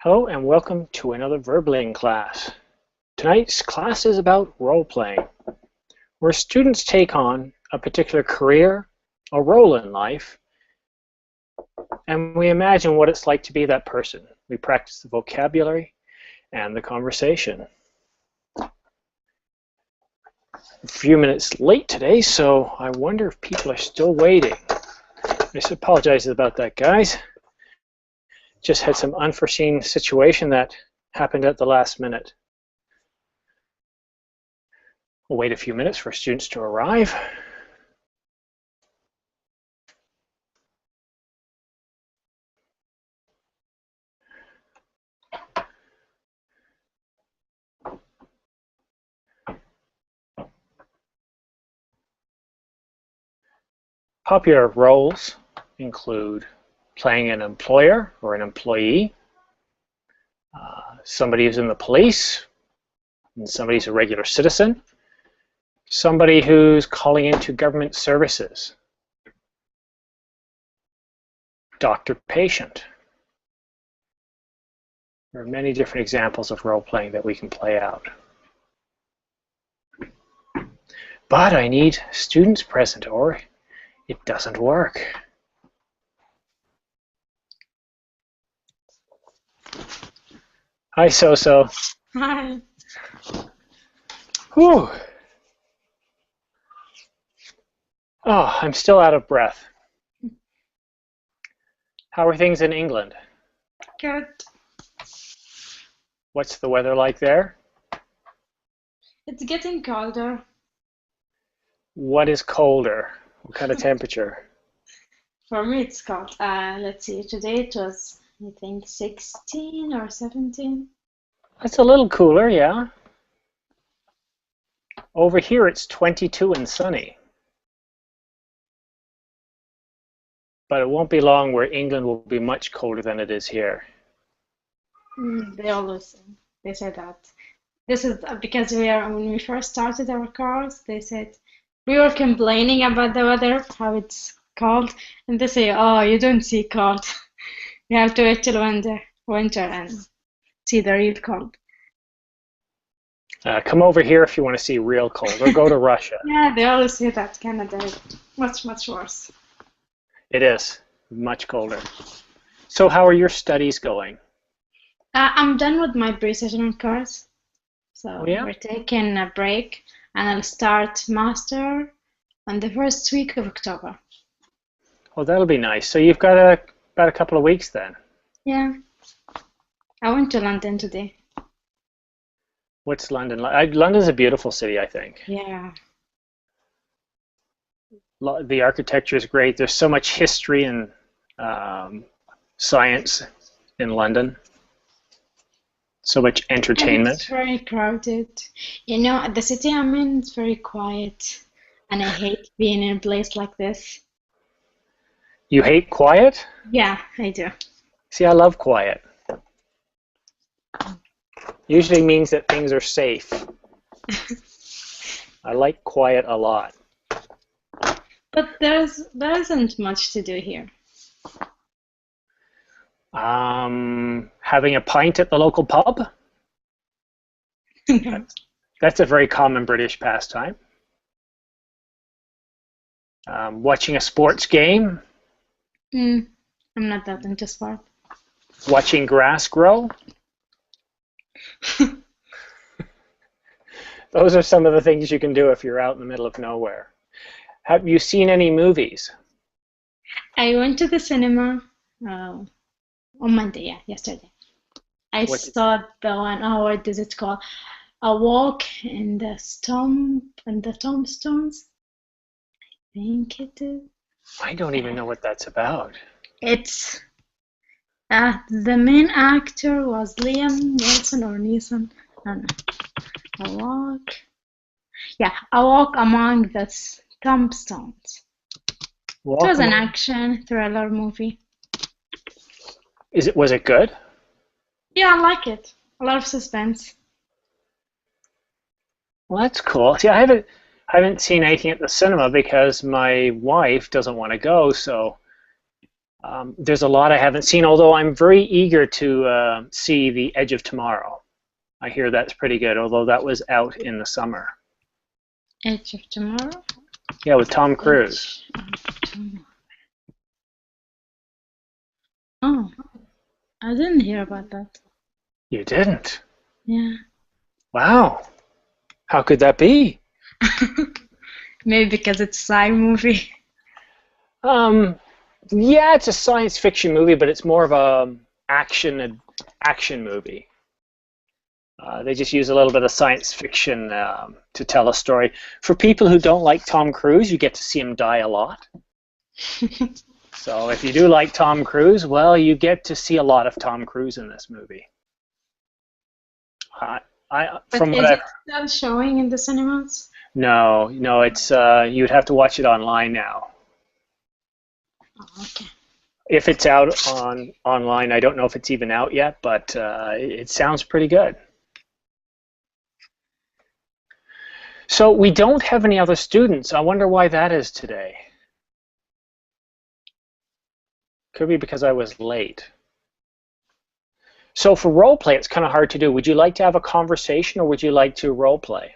Hello and welcome to another Verbling class. Tonight's class is about role-playing, where students take on a particular career or role in life, and we imagine what it's like to be that person. We practice the vocabulary and the conversation. A few minutes late today, so I wonder if people are still waiting. I just apologize about that, guys. Just had some unforeseen situation that happened at the last minute. We'll wait a few minutes for students to arrive. Popular roles include playing an employer or an employee, somebody who's in the police, and somebody who's a regular citizen, somebody who's calling into government services, doctor-patient. There are many different examples of role-playing that we can play out. But I need students present or it doesn't work. Hi, So-So. Hi. Whew. Oh, I'm still out of breath. How are things in England? Good. What's the weather like there? It's getting colder. What is colder? What kind of temperature? For me, it's cold. Let's see. Today it was, I think, 16 or 17. It's a little cooler, yeah. Over here it's 22 and sunny. But it won't be long where England will be much colder than it is here. They always they say that. This is because when we first started our course, they said we were complaining about the weather, how it's cold, and they say, "Oh, you don't see cold. You have to wait till winter and see the real cold." Come over here if you want to see real cold, or go to Russia. Yeah, they always say that Canada is much, much worse. It is much colder. So how are your studies going? I'm done with my pre-sessional course, so Oh, yeah? we're taking a break, and I'll start master on the first week of October. Oh, that'll be nice. So you've got about a couple of weeks then. Yeah, I went to London today. What's London like? London's a beautiful city, I think. Yeah, The architecture is great. There's so much history and science in London. So much and entertainment. it's very crowded. You know, the city I'm in is very quiet, and I hate being in a place like this. You hate quiet? Yeah, I do. See, I love quiet. Usually means that things are safe. I like quiet a lot. But there isn't much to do here. Having a pint at the local pub? That's a very common British pastime. Watching a sports game? I'm not that into sport. Watching grass grow? Those are some of the things you can do if you're out in the middle of nowhere. Have you seen any movies? I went to the cinema on Monday, yeah, yesterday. I What saw the one, oh, what is it called? A Walk in the Tombstones, I think it is. I don't even know what that's about. It's the main actor was Liam Neeson or Neeson. I don't know. A Walk. Yeah, A Walk Among the Tombstones. It was an action thriller movie. Was it good? Yeah, I like it. A lot of suspense. Well, that's cool. See, I haven't seen anything at the cinema because my wife doesn't want to go, so There's a lot I haven't seen, although I'm very eager to see The Edge of Tomorrow. I hear that's pretty good, although that was out in the summer. Edge of Tomorrow? Yeah, with Tom Cruise. Oh, I didn't hear about that. You didn't? Yeah. Wow. How could that be? Maybe because it's a sci movie. Yeah, it's a science fiction movie, but it's more of a action movie. They just use a little bit of science fiction to tell a story. For people who don't like Tom Cruise, you get to see him die a lot. So if you do like Tom Cruise, well, you get to see a lot of Tom Cruise in this movie. But is it still showing in the cinemas? No, it's you'd have to watch it online now. Oh, okay. If it's out online, I don't know if it's even out yet, but it sounds pretty good. So we don't have any other students. I wonder why that is today. Could be because I was late. So for role play, it's kind of hard to do. Would you like to have a conversation, or would you like to role play?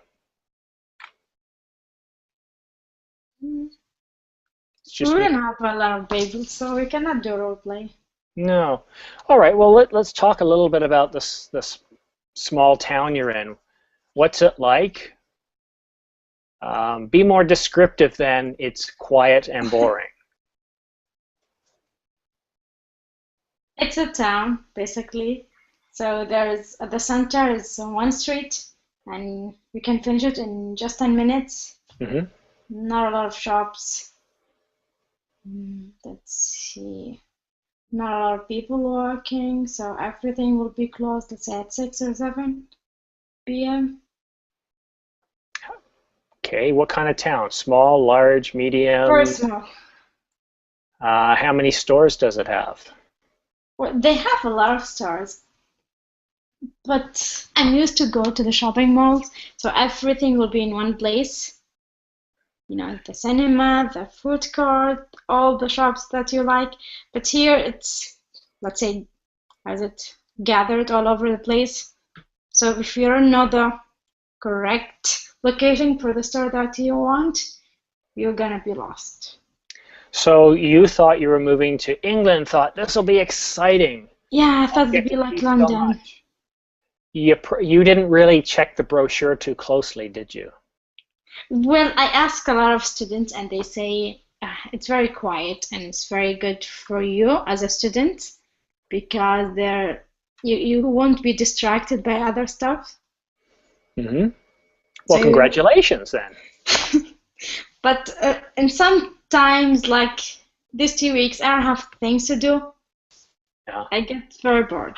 We don't have a lot of babies, so we cannot do role play. No. All right. Well, let's talk a little bit about this small town you're in. What's it like? Be more descriptive than it's quiet and boring. It's a town, basically. So there's at the center is one street, and you can finish it in just 10 minutes. Mm-hmm. Not a lot of shops. Let's see. Not a lot of people working, so everything will be closed, let's say at 6 or 7 p.m. Okay, what kind of town? Small, large, medium? Very small. How many stores does it have? Well, they have a lot of stores, but I'm used to go to the shopping malls, so everything will be in one place. You know, the cinema, the food court, all the shops that you like. But here it's, let's say, has it gathered all over the place. So if you're not the correct location for the store that you want, you're gonna be lost. So you thought you were moving to England, thought this will be exciting. Yeah, I thought it'd be like London. You didn't really check the brochure too closely, did you? Well, I ask a lot of students, and they say it's very quiet and it's very good for you as a student because you won't be distracted by other stuff. Mm-hmm. Well, so congratulations then. But in some times, like these 2 weeks, I don't have things to do. Yeah. I get very bored.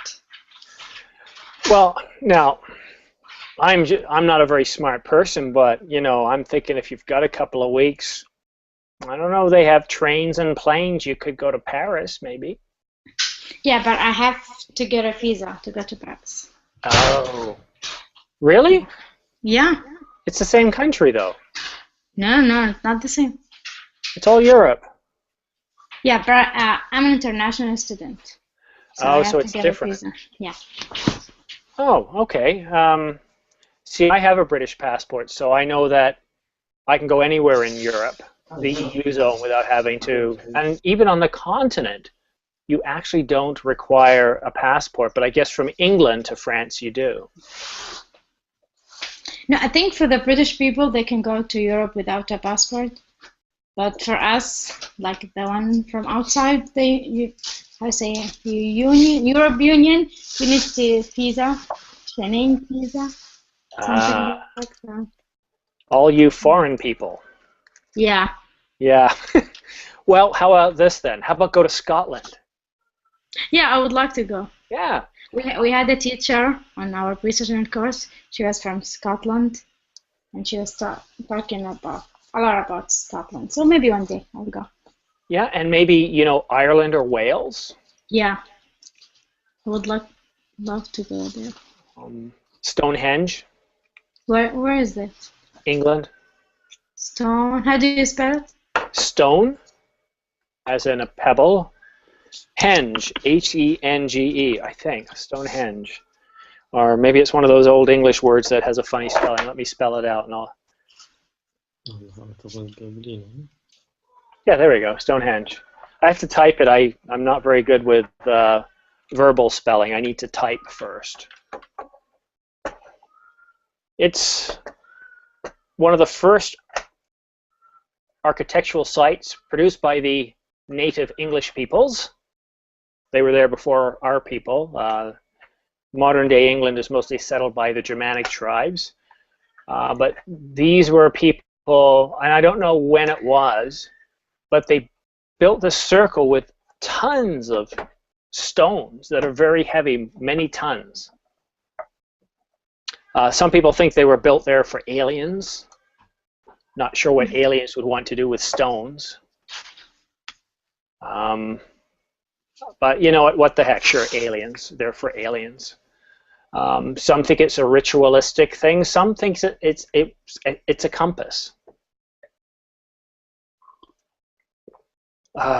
Well, now, I'm not a very smart person, but, you know, I'm thinking if you've got a couple of weeks, I don't know, they have trains and planes. You could go to Paris, maybe. Yeah, but I have to get a visa to go to Paris. Oh. Really? Yeah. It's the same country, though. No, it's not the same. It's all Europe. Yeah, but I'm an international student. So it's different. Yeah. Oh, okay. See, I have a British passport, so I know that I can go anywhere in Europe, the EU zone, without having to. And even on the continent, you actually don't require a passport, but I guess from England to France you do. No, I think for the British people, they can go to Europe without a passport. But for us, like the one from outside, Europe Union, you need the visa, Schengen visa, something like that. All you foreign people. Yeah. Yeah. Well, how about this then? How about go to Scotland? Yeah, I would like to go. Yeah. We had a teacher on our pre-student course. She was from Scotland, and she was talking about a lot about Scotland. So maybe one day I'll go. Yeah, and maybe, you know, Ireland or Wales? Yeah. I would love to go there. Stonehenge? Where is it? England. Stone. How do you spell it? Stone, as in a pebble. Henge, H-E-N-G-E, I think, Stonehenge. Or maybe it's one of those old English words that has a funny spelling. Let me spell it out and I'll... Yeah, there we go, Stonehenge. I have to type it. I'm not very good with verbal spelling. I need to type first. It's one of the first architectural sites produced by the native English peoples. They were there before our people. Modern-day England is mostly settled by the Germanic tribes. But these were people, and I don't know when it was, but they built this circle with tons of stones that are very heavy, many tons. Some people think they were built there for aliens. Not sure what aliens would want to do with stones. But you know what the heck, sure, aliens. They're for aliens. Some think it's a ritualistic thing. Some think it's a compass.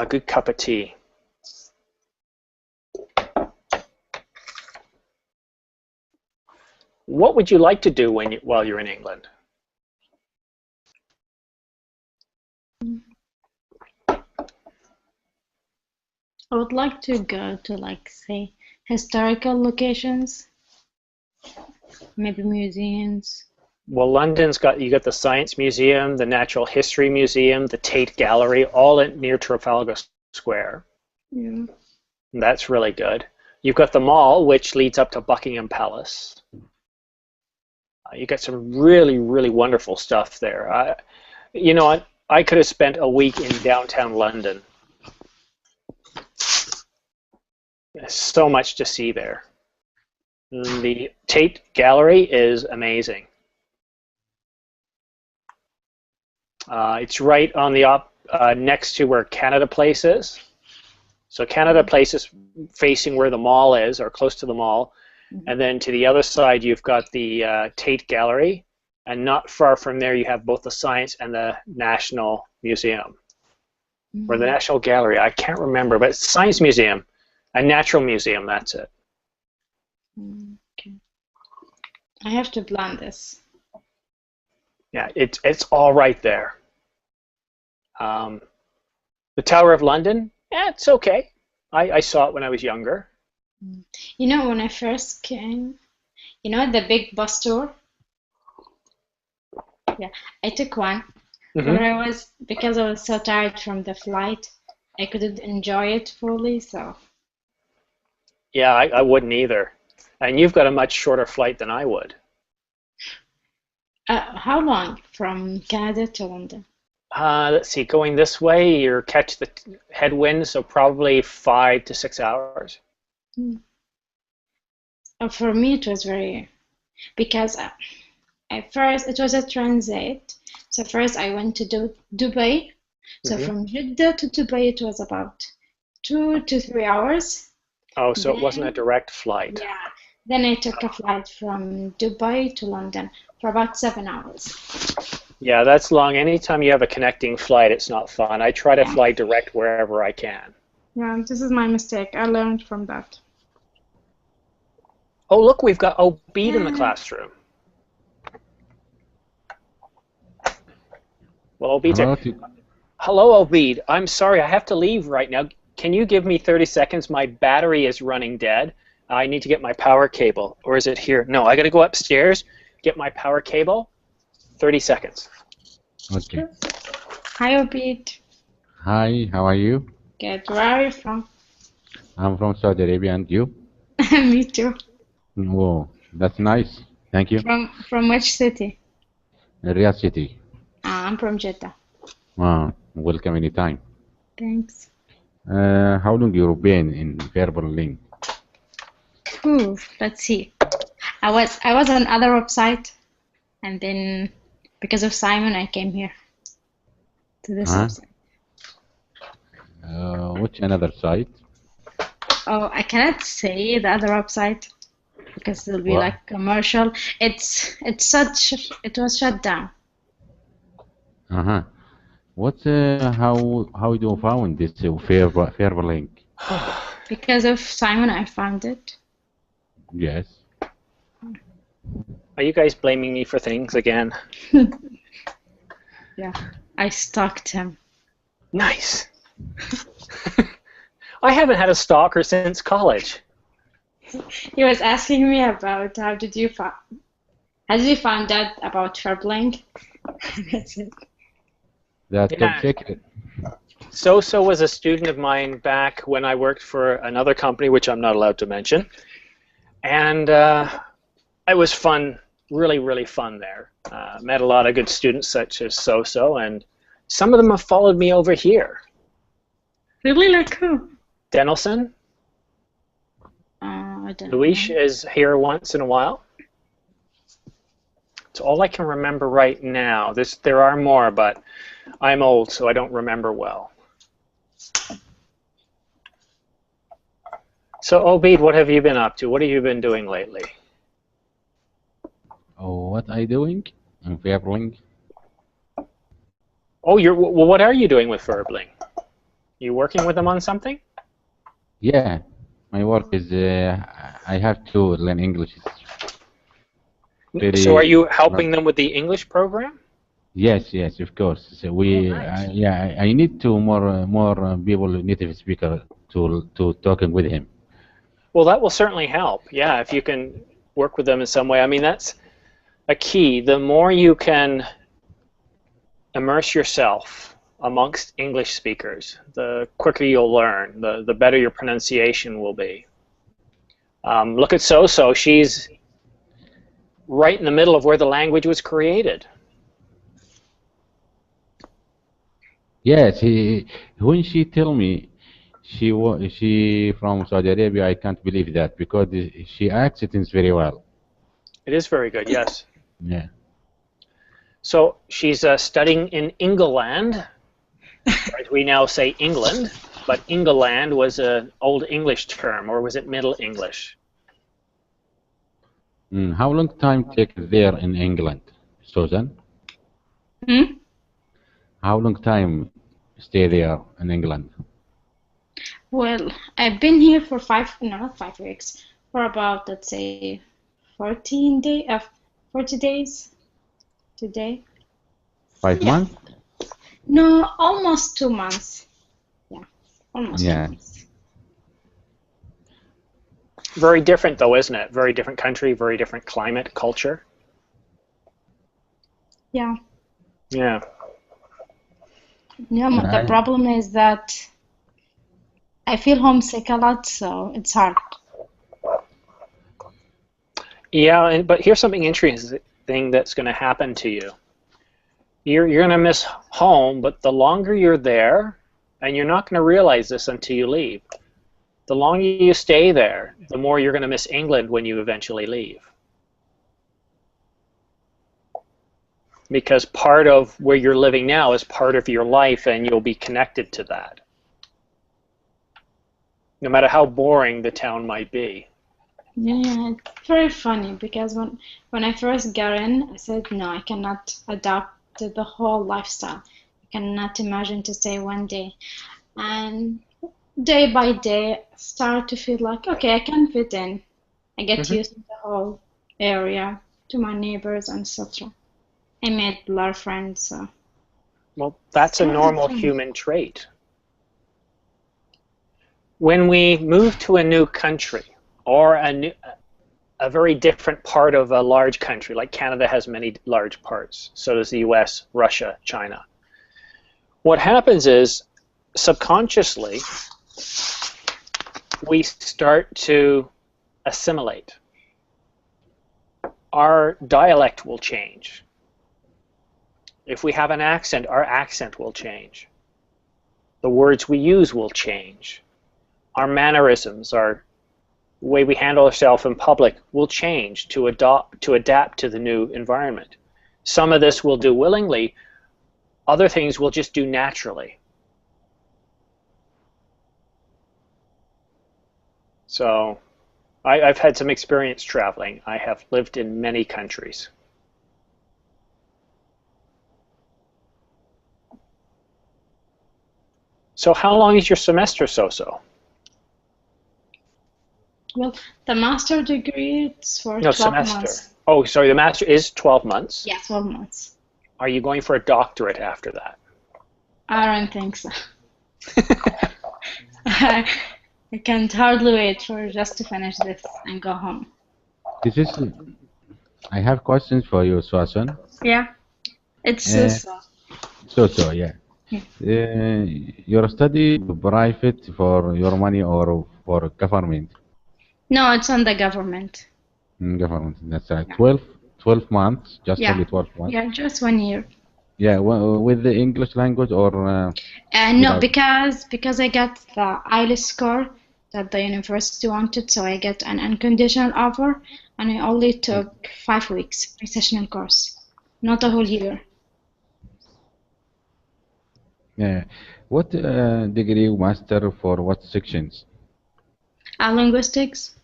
Good cup of tea. What would you like to do while you're in England? I would like to go to, like, say, historical locations, maybe museums. Well, London's got the Science Museum, the Natural History Museum, the Tate Gallery, all near Trafalgar Square. Yeah. That's really good. You've got the Mall, which leads up to Buckingham Palace. You got some really, really wonderful stuff there. You know what? I could have spent a week in downtown London. There's so much to see there. The Tate Gallery is amazing. It's right on the next to where Canada Place is. So Canada Place is facing where the mall is, or close to the mall. And then to the other side, you've got the Tate Gallery. And not far from there, you have both the Science and the National Museum. Or the National Gallery, I can't remember, but it's Science Museum. A Natural Museum, that's it. Okay. I have to plan this. Yeah, it's all right there. The Tower of London, yeah, it's okay. I saw it when I was younger. You know, when I first came, you know, the big bus tour? Yeah, I took one. But because I was so tired from the flight, I couldn't enjoy it fully, so. Yeah, I wouldn't either. And you've got a much shorter flight than I would. How long from Canada to London? Let's see, going this way, you catch the headwind, so probably 5 to 6 hours. For me, it was because at first it was a transit. So first I went to Dubai. So from Jeddah to Dubai, it was about 2 to 3 hours. Oh, so it wasn't a direct flight. Yeah. Then I took a flight from Dubai to London for about 7 hours. Yeah, that's long. Anytime you have a connecting flight, it's not fun. I try to fly direct wherever I can. Yeah, this is my mistake. I learned from that. Oh, look, we've got Obeid in the classroom. Well, Obeid. Hello, Obeid. I'm sorry, I have to leave right now. Can you give me 30 seconds? My battery is running dead. I need to get my power cable. Or is it here? No, I got to go upstairs, get my power cable. 30 seconds. Okay. Hi, Obeid. Hi, how are you? Good. Where are you from? I'm from Saudi Arabia, and you? Me too. Whoa, that's nice. Thank you. From which city? Riyadh City. I'm from Jeddah. Welcome anytime. Thanks. How long you've been in Fairburn? Ooh, let's see. I was on other website, and then because of Simon, I came here to this website. Which another site? Oh, I cannot say the other website because it'll be like commercial. It was shut down. How do you found this Fairburn? Because of Simon, I found it. Yes. Are you guys blaming me for things again? Yeah, I stalked him. Nice. I haven't had a stalker since college. He was asking me about how did you find out about Fairblink? That's it. That top Yeah. secret. So was a student of mine back when I worked for another company, which I'm not allowed to mention. And it was fun, really, really fun there. Met a lot of good students such as So, and some of them have followed me over here. Really, like who? Denelson, I don't Luis know. is here once in a while. It's all I can remember right now. There are more, but I'm old, so I don't remember well. So, Obeid, what have you been up to? What have you been doing lately? Oh, what I doing in Fairblink? Oh, well, what are you doing with Verbling? You working with them on something? Yeah, my work is I have to learn English. So are Very you helping them with the English program? yes, yes, of course. So Oh, we nice. yeah, I need to more people native speaker to talking with him. Well, that will certainly help. Yeah, if you can work with them in some way. I mean, that's a key. The more you can immerse yourself amongst English speakers, the quicker you'll learn, the better your pronunciation will be. Look at So. She's right in the middle of where the language was created. Yes, when she tell me she from Saudi Arabia, I can't believe that because she accents very well. It is very good, yes. Yeah. So she's studying in England, as we now say England, but England was an Old English term, or was it Middle English? How long time take there in England, Susan? Hmm? How long time stay there in England? Well, I've been here for no, not 5 weeks, for about, let's say, 40 days today. 5 Yeah. months? No, almost 2 months. Yeah, almost Yeah. 2 months. Very different, though, isn't it? Very different country, very different climate, culture. Yeah. Yeah. Yeah, the I, problem is that I feel homesick a lot, so it's hard. Yeah, but here's something interesting that's going to happen to you. You're going to miss home, but the longer you're there, and you're not going to realize this until you leave, the longer you stay there, the more you're going to miss England when you eventually leave. Because part of where you're living now is part of your life, and you'll be connected to that. No matter how boring the town might be. Yeah, it's very funny because when I first got in, I said, no, I cannot adapt to the whole lifestyle. I cannot imagine to stay one day. And day by day, I start to feel like, okay, I can fit in. I get used to the whole area, to my neighbors, and etc. I made a lot of friends, so Well, that's a it's normal fun. human trait. When we move to a new country, or a very different part of a large country, like Canada has many large parts, so does the US, Russia, China. What happens is, subconsciously, we start to assimilate. Our dialect will change. If we have an accent, our accent will change. The words we use will change. Our mannerisms, our way we handle ourselves in public will change to adapt to the new environment. Some of this we'll do willingly, other things we'll just do naturally. So I've had some experience traveling. I have lived in many countries. So how long is your semester, So? Well, the master degree it's for No, 12 semester. months. Oh, sorry, the master is 12 months. Yeah, 12 months. Are you going for a doctorate after that? I don't think so. I can't hardly wait for just to finish this and go home. This is. I have questions for you, Swasan. Yeah, it's Uh, so. so yeah. Yeah. Your study private for your money or for government? No, it's on the government. Government. That's right. Yeah. 12 months. Just Yeah. only 12 months. Yeah, just 1 year. Yeah. With the English language or No, without? because I got the IELTS score that the university wanted, so I get an unconditional offer, and I only took 5 weeks pre-sessional course, not a whole year. Yeah. What degree you master for what sections? Linguistics.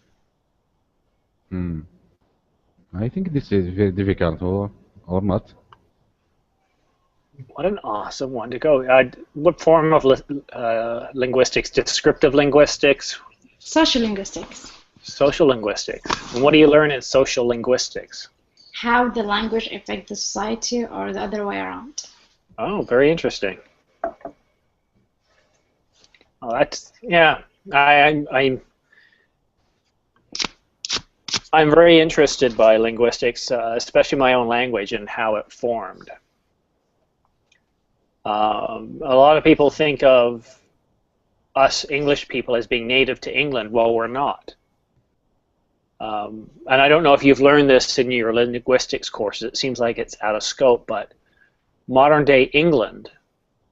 I think this is very difficult, or not? What an awesome one to go. What form of linguistics? Descriptive linguistics? Social linguistics. Social linguistics. And what do you learn in social linguistics? How the language affects the society or the other way around. Oh, very interesting. Oh, that's, yeah, I'm very interested by linguistics, especially my own language and how it formed. A lot of people think of us English people as being native to England. Well, we're not. And I don't know if you've learned this in your linguistics courses. It seems like it's out of scope, but modern day England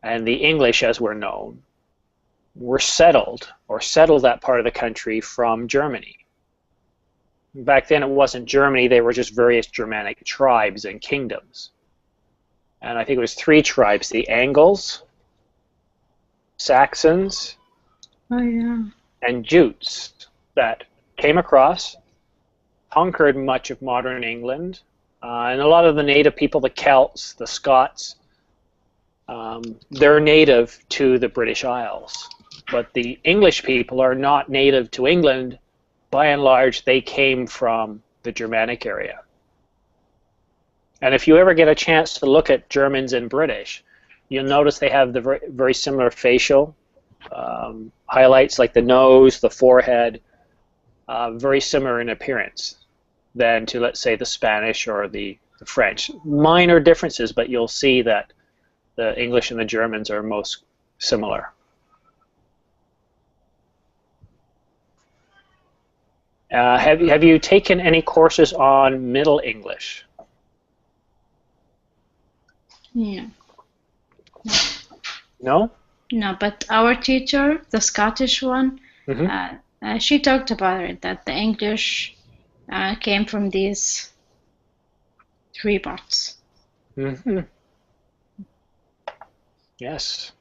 and the English as we're known were settled that part of the country from Germany. Back then it wasn't Germany, they were just various Germanic tribes and kingdoms. And I think it was 3 tribes, the Angles, Saxons, and Jutes that came across, conquered much of modern England, and a lot of the native people, the Celts, the Scots, they're native to the British Isles. But the English people are not native to England. By and large, they came from the Germanic area. And if you ever get a chance to look at Germans and British, you'll notice they have the very, very similar facial highlights, like the nose, the forehead, very similar in appearance than to, let's say, the Spanish or the French. Minor differences, but you'll see that the English and the Germans are most similar. Have you taken any courses on Middle English? Yeah. No? No, but our teacher, the Scottish one, she talked about it, that the English came from these 3 parts. Yes.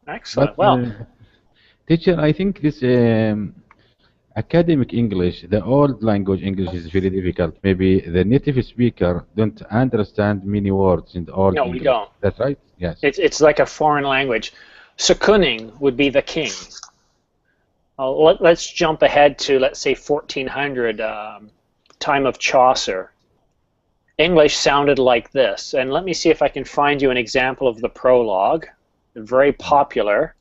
Excellent. But, well, teacher, I think this academic English, the old language English is very difficult. Maybe the native speaker don't understand many words in the old no, English. we don't. That's right? Yes. It's like a foreign language. Secuning would be the king. Let's jump ahead to, let's say, 1400, time of Chaucer. English sounded like this. And let me see if I can find you an example of the prologue. Very popular.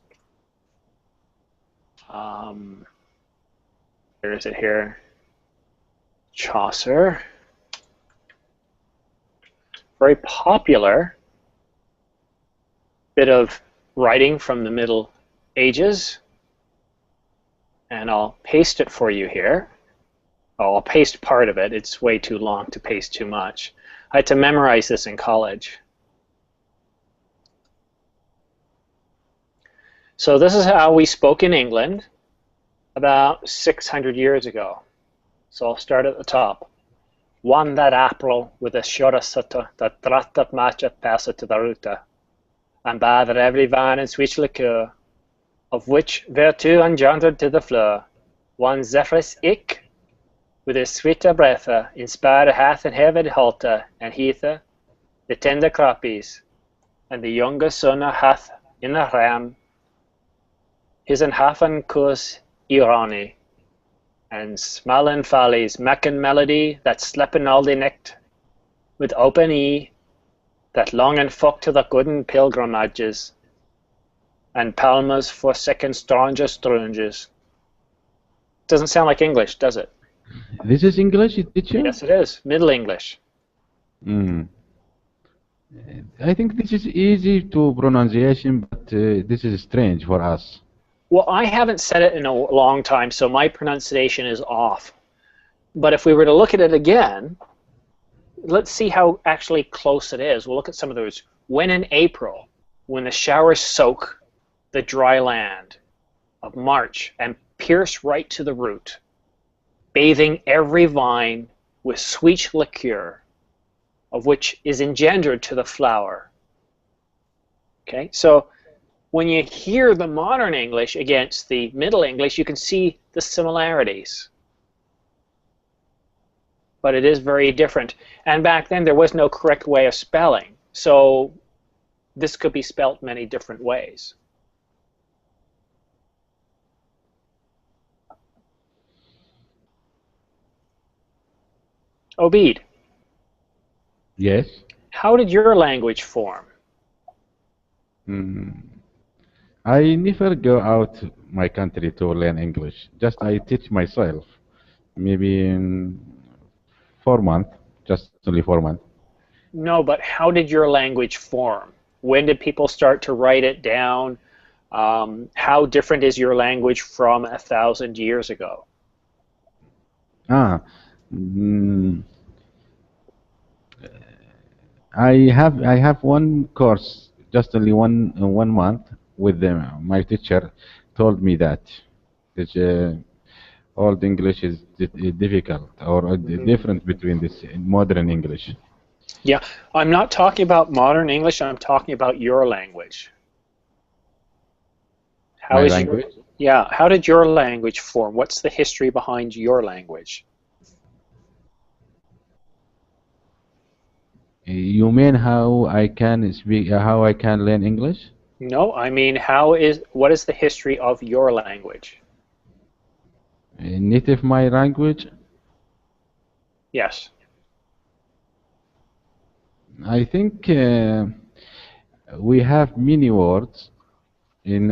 Where is it here? Chaucer. Very popular bit of writing from the Middle Ages. And I'll paste it for you here. I'll paste part of it. It's way too long to paste too much. I had to memorize this in college. So this is how we spoke in England about 600 years ago. So I'll start at the top. One that apple with a shora sutta that tratta matcha passa to the ruta, and bather every vine and sweet liqueur, of which virtue engendered to the fleur, one Zephyrus ick, with his sweeter breatha, inspired hath in heaven halta, and heatha, the tender crappies, and the younger son hath in the ram, his and half an cus irony, and smallen follies, meccan melody, that sleppen all the night, with open ee, that long and fuck to the gooden pilgrimages, and palmas for second strangers strunges. Doesn't sound like English, does it? This is English, teacher? Yes, it is. Middle English. Mm. I think this is easy to pronunciation, but this is strange for us. Well, I haven't said it in a long time, so my pronunciation is off. But if we were to look at it again, let's see how actually close it is. We'll look at some of those. When in April, when the showers soak the dry land of March and pierce right to the root, bathing every vine with sweet liquor, of which is engendered to the flower. Okay, so when you hear the modern English against the Middle English, you can see the similarities. But it is very different. And back then, there was no correct way of spelling. So this could be spelt many different ways. Obeid. Yes? How did your language form? I never go out my country to learn English. Just I teach myself. Maybe in 4 months, just only 4 months. No, but how did your language form? When did people start to write it down? How different is your language from 1,000 years ago? I have one course, just only one month with them. My teacher told me that old English is difficult or different between this modern English. Yeah, I'm not talking about modern English. I'm talking about your language. How My is language? Yeah, how did your language form? What's the history behind your language? You mean how I can speak, how I can learn English? No, I mean, what is the history of your language? Native my language? Yes. I think we have many words in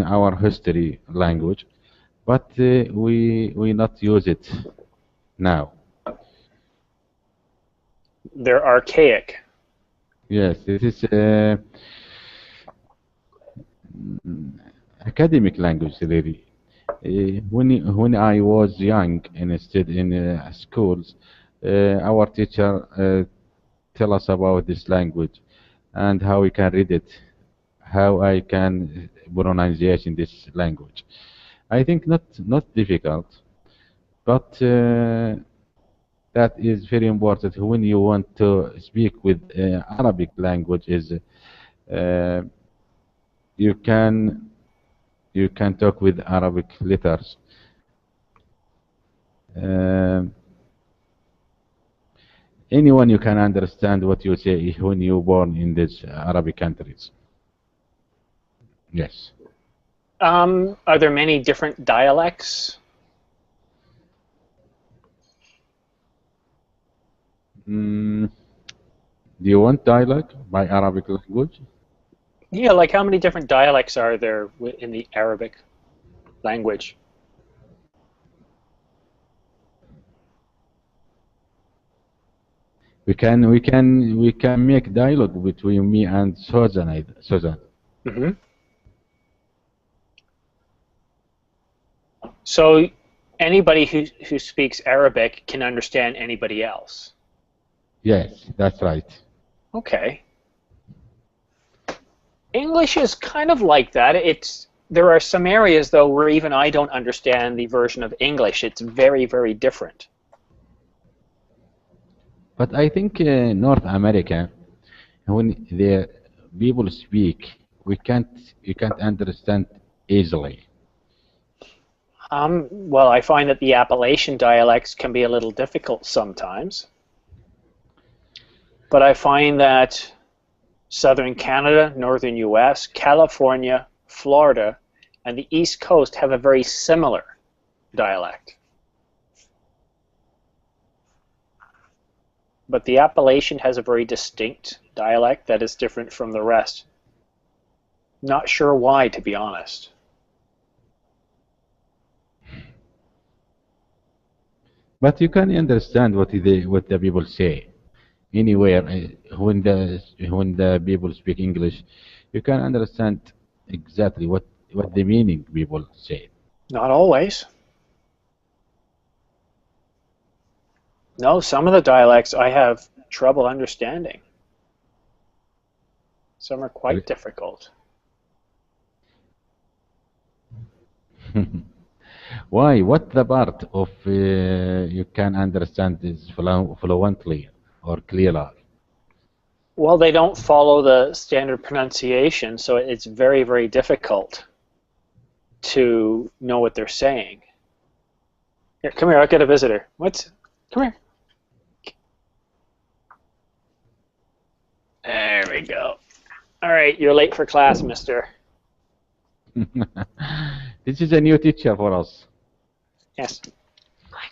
our history language, but we not use it now. They're archaic. Yes, this is academic language really. When I was young in schools, our teacher tell us about this language and how we can read it, how I can pronunciation this language. I think not difficult, but that is very important when you want to speak with Arabic language. Is uh, you can talk with Arabic letters. Uh, Anyone you can understand what you say when you born in these Arabic countries. Yes. Are there many different dialects? Do you want dialogue by Arabic language? Yeah, like how many different dialects are there in the Arabic language? We can make dialogue between me and Susan. Mm-hmm. So anybody who speaks Arabic can understand anybody else. Yes, that's right. Okay. English is kind of like that. There are some areas though where even I don't understand the version of English. It's very, very different. But I think North America, when the people speak, you can't understand easily. Well, I find that the Appalachian dialects can be a little difficult sometimes. But I find that Southern Canada, Northern US, California, Florida, and the East Coast have a very similar dialect. but the Appalachian has a very distinct dialect that is different from the rest. Not sure why, to be honest. But you can understand what the people say anywhere. When the people speak English, you can understand exactly what the meaning people say. Not always. No, some of the dialects I have trouble understanding. Some are quite difficult. Why? What the part of you can understand is fluently or clearly? Well, they don't follow the standard pronunciation, so it's very, very difficult to know what they're saying. Here, come here, I'll get a visitor. Come here. There we go. All right, you're late for class, mister. This is a new teacher for us. Yes.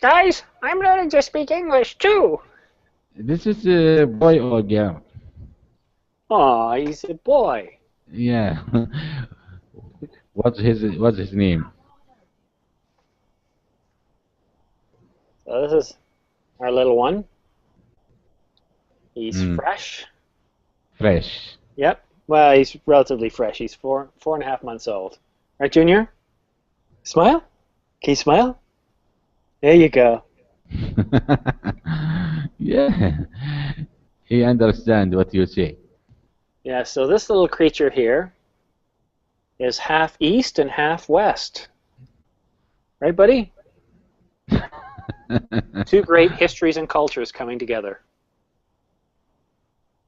Guys, I'm learning to speak English too. This is a boy or girl? Aw, he's a boy. Yeah. What's his name? So this is our little one. He's fresh. Fresh. Yep. Well, he's relatively fresh. He's 4.5 months old. Right, Junior? Smile? Can you smile? There you go. Yeah. He understands what you say. Yeah, so this little creature here is half east and half west. Right, buddy? Two great histories and cultures coming together.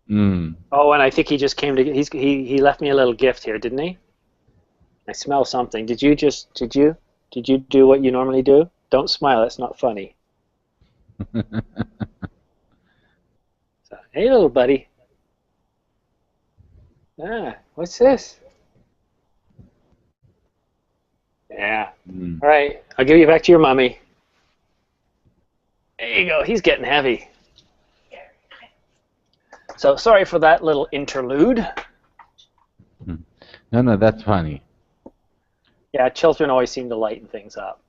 Oh, and I think he just came to. He left me a little gift here, didn't he? I smell something. Did you do what you normally do? Don't smile. It's not funny. So, hey, little buddy. Ah, what's this? Yeah. All right. I'll give you back to your mommy. There you go. He's getting heavy. So sorry for that little interlude. No, that's funny. Yeah, children always seem to lighten things up.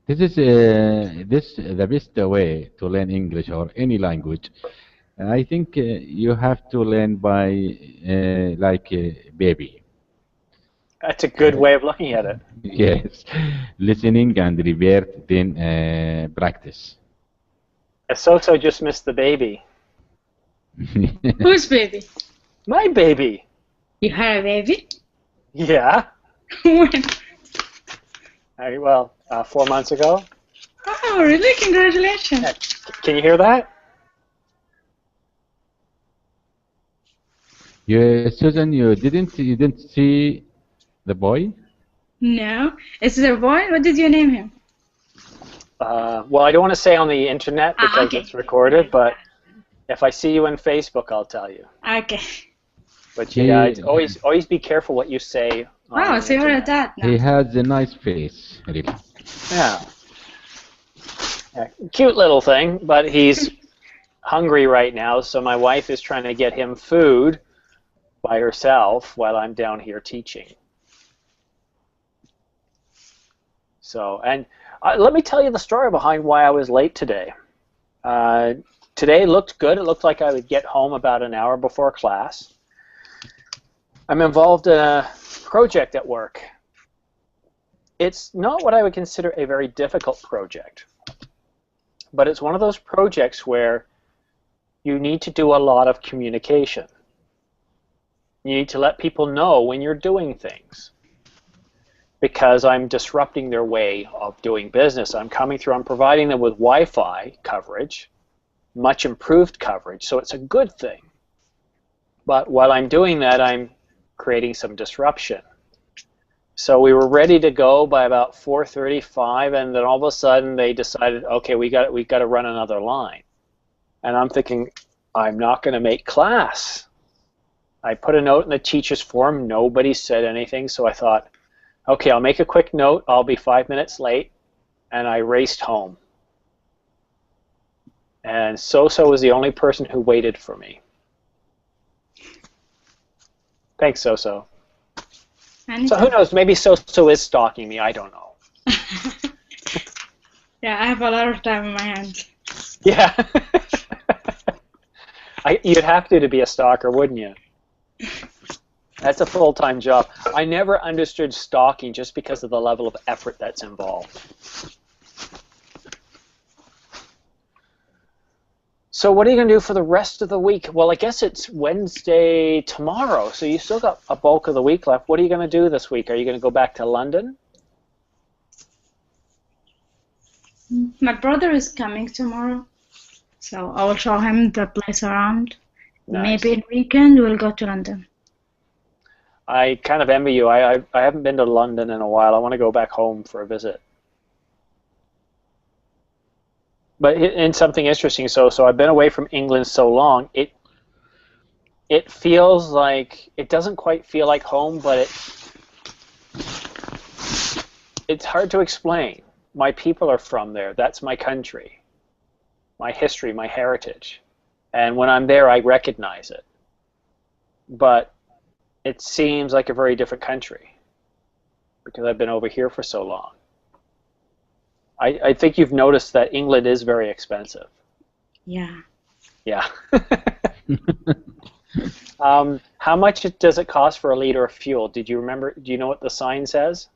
This is the best way to learn English or any language. I think you have to learn by like a baby. That's a good way of looking at it. Yes, listening and revert, then practice. Soto just missed the baby. Whose baby? My baby. You had a baby? Yeah. When? Well, 4 months ago. Oh, really? Congratulations. Can you hear that? Susan, you didn't see the boy? No. Is it a boy? What did you name him? Well, I don't want to say on the internet because okay. it's recorded, but if I see you on Facebook, I'll tell you. Okay. But yeah, always be careful what you say. Wow, so you're a dad now. He has a nice face, really. Yeah. Cute little thing, but he's hungry right now, so my wife is trying to get him food by herself while I'm down here teaching. So, and let me tell you the story behind why I was late today. Today looked good. It looked like I would get home about an hour before class. I'm involved in a project at work. It's not what I would consider a very difficult project, but it's one of those projects where you need to do a lot of communication. You need to let people know when you're doing things, because I'm disrupting their way of doing business. I'm coming through, I'm providing them with Wi-Fi coverage, much improved coverage, so it's a good thing. But while I'm doing that, I'm creating some disruption. So we were ready to go by about 4:35, and then all of a sudden they decided, okay, we got to run another line. And I'm thinking, I'm not going to make class. I put a note in the teacher's forum. Nobody said anything, so I thought, okay, I'll make a quick note. I'll be 5 minutes late, and I raced home. And Soso was the only person who waited for me. Thanks, Soso. So who knows? Maybe Soso is stalking me. I don't know. Yeah, I have a lot of time on my hands. Yeah. You'd have to be a stalker, wouldn't you? That's a full-time job. I never understood stalking just because of the level of effort that's involved. So what are you going to do for the rest of the week? Well, I guess it's Wednesday tomorrow, so you still got a bulk of the week left. What are you going to do this week? Are you going to go back to London? My brother is coming tomorrow, so I will show him the place around. Nice. Maybe in weekend we'll go to London. I kind of envy you. I haven't been to London in a while. I want to go back home for a visit. But in something interesting, so I've been away from England so long, it feels like, it doesn't quite feel like home, but it's hard to explain. My people are from there. That's my country, my history, my heritage. And when I'm there, I recognize it. But it seems like a very different country because I've been over here for so long. I think you've noticed that England is very expensive. Yeah. Yeah. How much does it cost for a liter of fuel? Did you remember? Do you know what the sign says?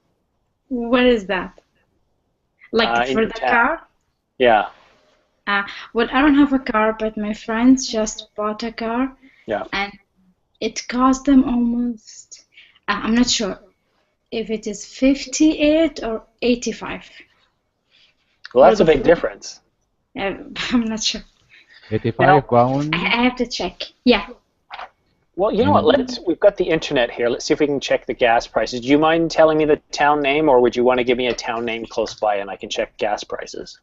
What is that? Like for the car? Yeah. Well, I don't have a car, but my friends just bought a car. Yeah. And it cost them almost, I'm not sure if it is 58 or 85. Well, that's a big difference. I'm not sure. 85 pounds? I have to check. Yeah. Well, you know what? We've got the internet here. Let's see if we can check the gas prices. Do you mind telling me the town name, or would you want to give me a town name close by and I can check gas prices?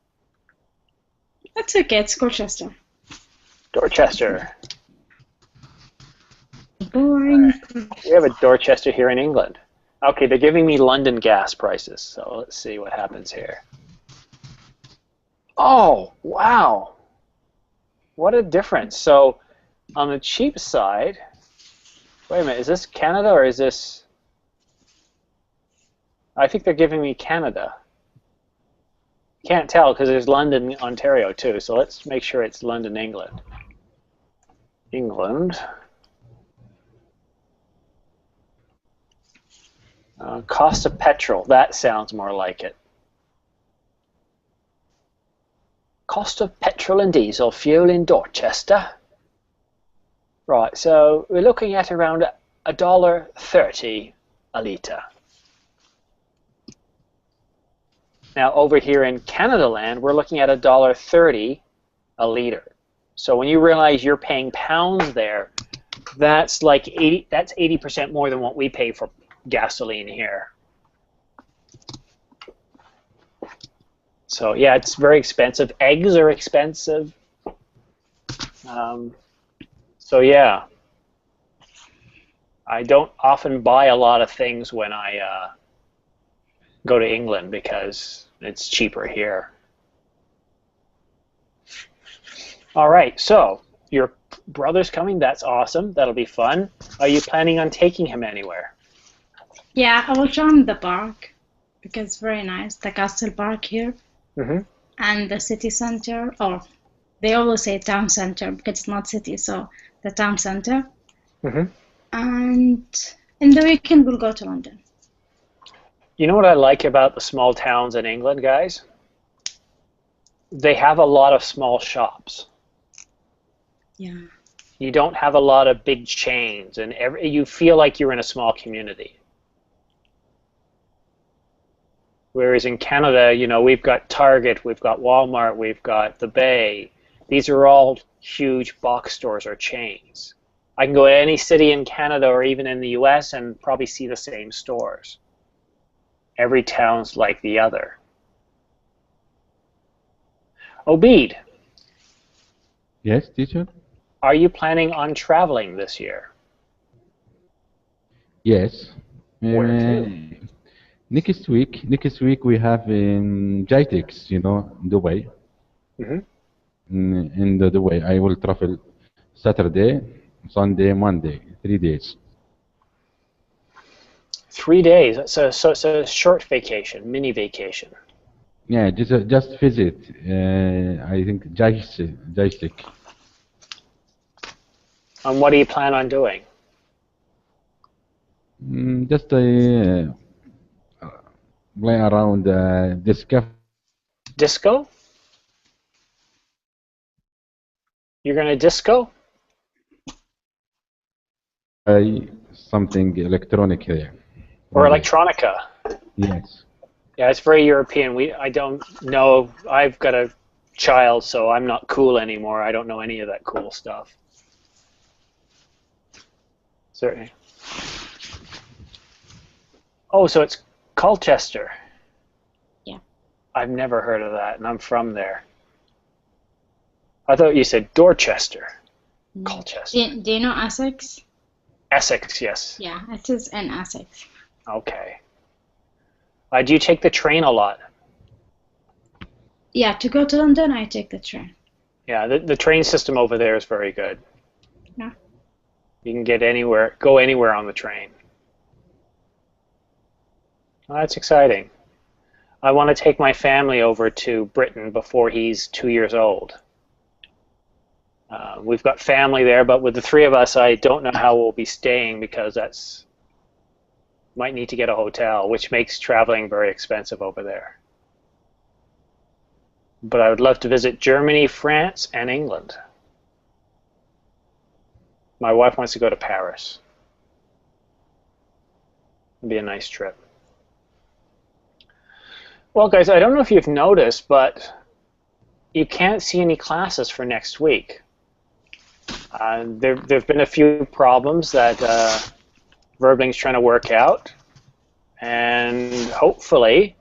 That's okay. It's Colchester. Dorchester. Boring. We have a Dorchester here in England. Okay, they're giving me London gas prices, so let's see what happens here. Oh, wow. What a difference. So on the cheap side, wait a minute, is this Canada or is this... I think they're giving me Canada. Can't tell because there's London, Ontario too, so let's make sure it's London, England. England. Cost of petrol, that sounds more like it. Cost of petrol and diesel fuel in Dorchester. Right, so we're looking at around $1.30 a litre. Now over here in Canada land, we're looking at $1.30 a litre. So when you realize you're paying pounds there, that's like 80% more than what we pay for gasoline here. So yeah, it's very expensive. Eggs are expensive. So yeah, I don't often buy a lot of things when I go to England because it's cheaper here. All right, so your brother's coming. That's awesome. That'll be fun. Are you planning on taking him anywhere? Yeah, I will show him the park because it's very nice. The Castle Park here. Mm-hmm. And the city center, or they always say town center because it's not city, so the town center. Mm-hmm. And in the weekend we'll go to London. You know what I like about the small towns in England, guys? They have a lot of small shops. Yeah. You don't have a lot of big chains, and you feel like you're in a small community. Whereas in Canada, you know, we've got Target, we've got Walmart, we've got the Bay. These are all huge box stores or chains. I can go to any city in Canada or even in the US and probably see the same stores. Every town's like the other. Obeid. Yes, teacher? Are you planning on traveling this year? Yes. Where to? Next week we have in JITEX, you know, Dubai. Mm-hmm. in the way. I will travel Saturday, Sunday, Monday, 3 days. 3 days. So it's a short vacation, mini vacation. Yeah, just visit. I think Jaysik. And what do you plan on doing? Just play around this cafe. Disco? You're gonna disco? Something electronic here. Or From there. electronica? Yes. Yeah, it's very European. I don't know. I've got a child, so I'm not cool anymore. I don't know any of that cool stuff. Certainly. Oh, so it's Colchester. Yeah. I've never heard of that, and I'm from there. I thought you said Dorchester. Colchester. Do you know Essex? Essex, yes. Yeah, it is in Essex. Okay. Do you take the train a lot? Yeah, to go to London, I take the train. Yeah, the train system over there is very good. Yeah. You can get anywhere, go anywhere on the train. Well, that's exciting. I want to take my family over to Britain before he's 2 years old. We've got family there, but with the three of us, I don't know how we'll be staying because might need to get a hotel, which makes traveling very expensive over there. But I would love to visit Germany, France, and England. My wife wants to go to Paris. It'd be a nice trip. Well, guys, I don't know if you've noticed, but you can't see any classes for next week. There've been a few problems that Verbling's trying to work out, and hopefully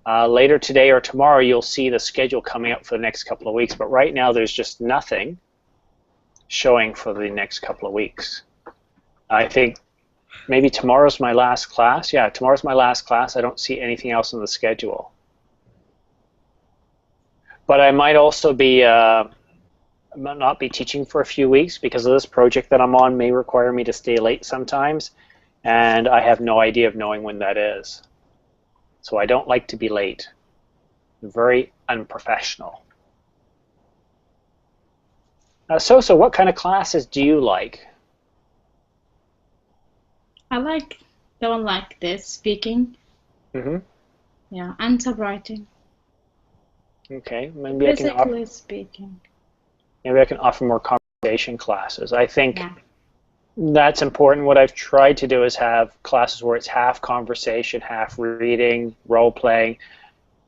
later today or tomorrow you'll see the schedule coming up for the next couple of weeks. But right now there's just nothing showing for the next couple of weeks. I think maybe tomorrow's my last class. Yeah, tomorrow's my last class. I don't see anything else on the schedule. But I might also be not be teaching for a few weeks because of this project that I'm on may require me to stay late sometimes, and I have no idea of knowing when that is. So I don't like to be late. I'm very unprofessional. So what kind of classes do you like? I like the one like this, speaking. Mm-hmm. Yeah, and subwriting. Okay, maybe I Basically speaking. Maybe I can offer more conversation classes. I think Yeah. that's important. What I've tried to do is have classes where it's half conversation, half reading, role playing,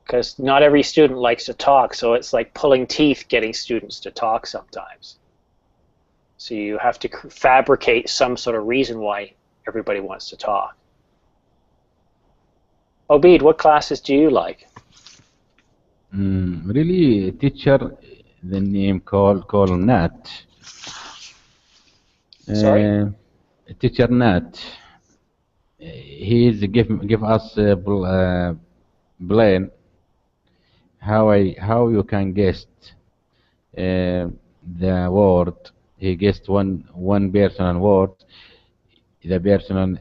because not every student likes to talk, so it's like pulling teeth getting students to talk sometimes. So you have to fabricate some sort of reason why everybody wants to talk. Obeid, what classes do you like? Really, teacher, the name call Nat. Sorry? Teacher Nat. He's give us plan how you can guess the word. He guessed one personal word. The person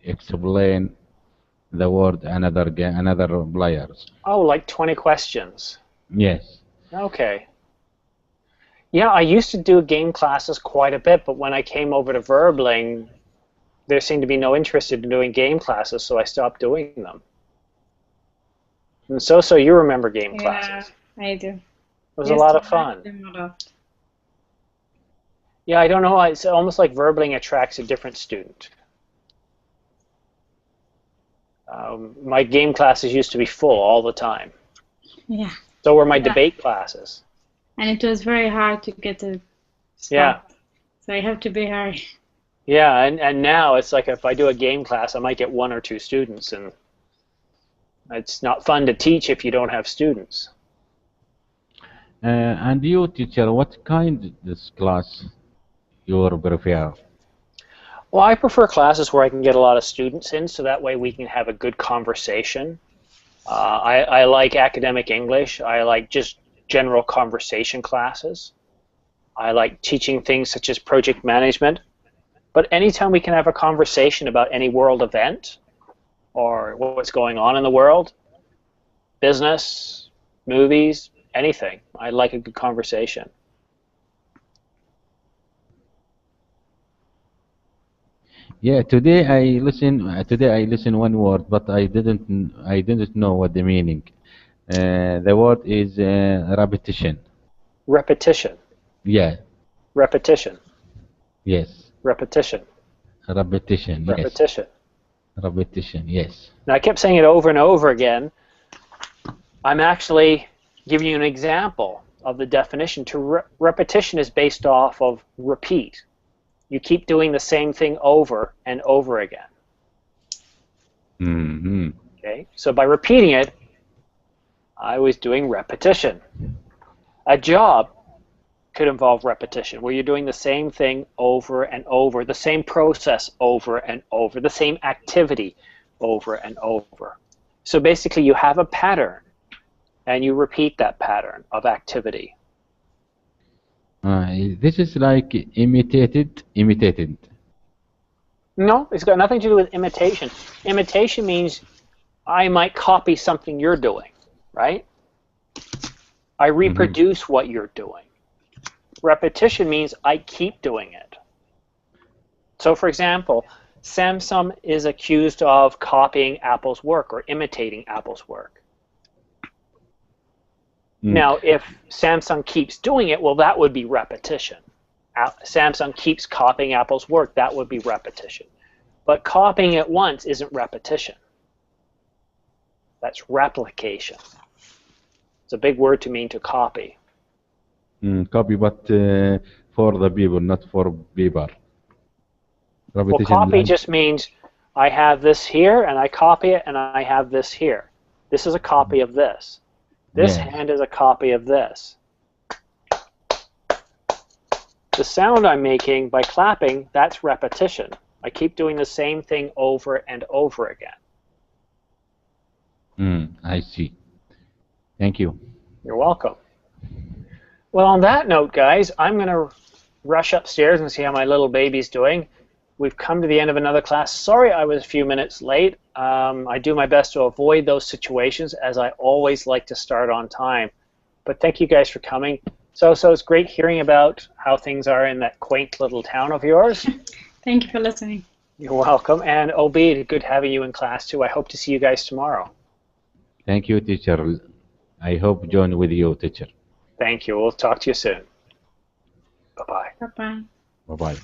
explain the word another players. Oh, like 20 questions. Yes. Okay. Yeah, I used to do game classes quite a bit, but when I came over to Verbling, there seemed to be no interest in doing game classes, so I stopped doing them. And so you remember game classes. Yeah, I do. It was a lot of fun. Yeah, I don't know. It's almost like Verbling attracts a different student. My game classes used to be full all the time. Yeah. So were my debate classes. And it was very hard to get a spot. Yeah. So I have to be hard. Yeah, and now it's like if I do a game class, I might get 1 or 2 students, and it's not fun to teach if you don't have students. And you, teacher, what kind of this class you prefer? Well, I prefer classes where I can get a lot of students in, so that way we can have a good conversation. I like academic English. I like just general conversation classes. I like teaching things such as project management. But anytime we can have a conversation about any world event or what's going on in the world, business, movies, anything, I like a good conversation. Yeah, Today I listen one word, but I didn't know what the meaning. The word is repetition. Repetition, Yeah. repetition, Yes. repetition, Repetition. Yes. repetition. Repetition. Yes. Now I kept saying it over and over again. I'm actually giving you an example of the definition. Repetition is based off of repeat. You keep doing the same thing over and over again. Hmm. Okay, so by repeating it, I was doing repetition. A job could involve repetition, where you're doing the same thing over and over, the same process over and over, the same activity over and over. So basically you have a pattern, and you repeat that pattern of activity. This is like imitated. No, it's got nothing to do with imitation. Imitation means I might copy something you're doing, right? I reproduce what you're doing. Repetition means I keep doing it. So for example, Samsung is accused of copying Apple's work or imitating Apple's work. Now, if Samsung keeps doing it, well, that would be repetition. Samsung keeps copying Apple's work, that would be repetition. But copying it once isn't repetition. That's replication. It's a big word to mean to copy. Copy, but for the people, not for paper. Well, copy just means I have this here, and I copy it, and I have this here. This is a copy of this. This hand is a copy of this. The sound I'm making by clapping, that's repetition. I keep doing the same thing over and over again. I see. Thank you. You're welcome. Well, on that note, guys, I'm going to rush upstairs and see how my little baby's doing. We've come to the end of another class. Sorry I was a few minutes late. I do my best to avoid those situations, as I always like to start on time. But thank you guys for coming. So it's great hearing about how things are in that quaint little town of yours. Thank you for listening. You're welcome. And Obeid, good having you in class too. I hope to see you guys tomorrow. Thank you, teacher. I hope join with you, teacher. Thank you. We'll talk to you soon. Bye-bye. Bye-bye. Bye-bye.